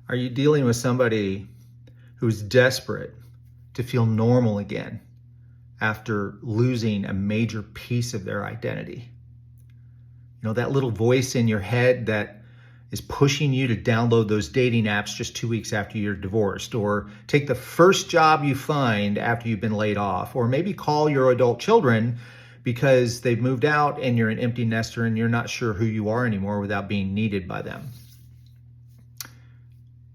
Are you dealing with somebody who's desperate to feel normal again after losing a major piece of their identity? You know, that little voice in your head that is pushing you to download those dating apps just 2 weeks after you're divorced, or take the first job you find after you've been laid off, or maybe call your adult children because they've moved out and you're an empty nester and you're not sure who you are anymore without being needed by them.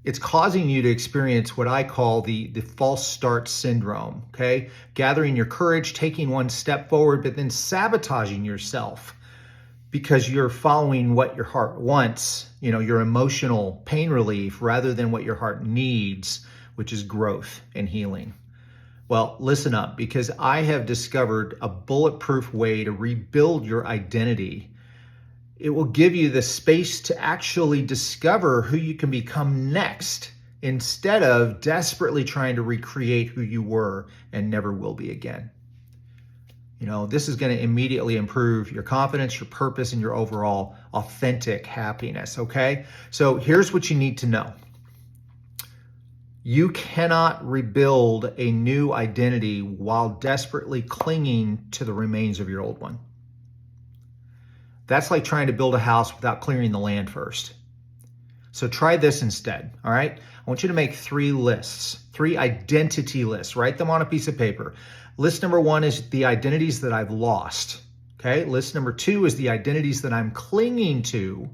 It's causing you to experience what I call the false start syndrome, okay? Gathering your courage, taking one step forward, but then sabotaging yourself because you're following what your heart wants, your emotional pain relief, rather than what your heart needs, which is growth and healing. Well, listen up, because I have discovered a bulletproof way to rebuild your identity. It will give you the space to actually discover who you can become next, instead of desperately trying to recreate who you were and never will be again. This is going to immediately improve your confidence, your purpose, and your overall authentic happiness, okay? So here's what you need to know. You cannot rebuild a new identity while desperately clinging to the remains of your old one. That's like trying to build a house without clearing the land first. So try this instead, all right? I want you to make 3 lists, 3 identity lists. Write them on a piece of paper. List number 1 is the identities that I've lost, okay? List number 2 is the identities that I'm clinging to.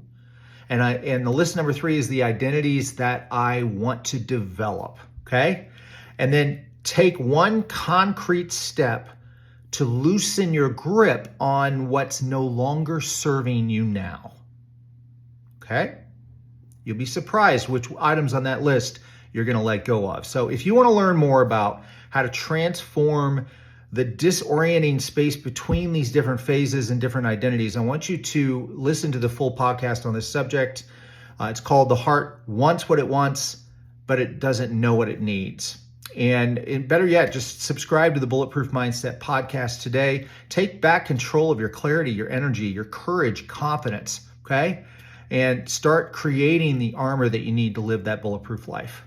And the list number 3 is the identities that I want to develop, okay? And then take one concrete step to loosen your grip on what's no longer serving you now, okay? You'll be surprised which items on that list you're going to let go of. So if you want to learn more about how to transform the disorienting space between these different phases and different identities, I want you to listen to the full podcast on this subject. It's called The Heart Wants What It Wants, but it doesn't know what it needs. And better yet, just subscribe to the Bulletproof Mindset podcast today. Take back control of your clarity, your energy, your courage, confidence, okay? And start creating the armor that you need to live that bulletproof life.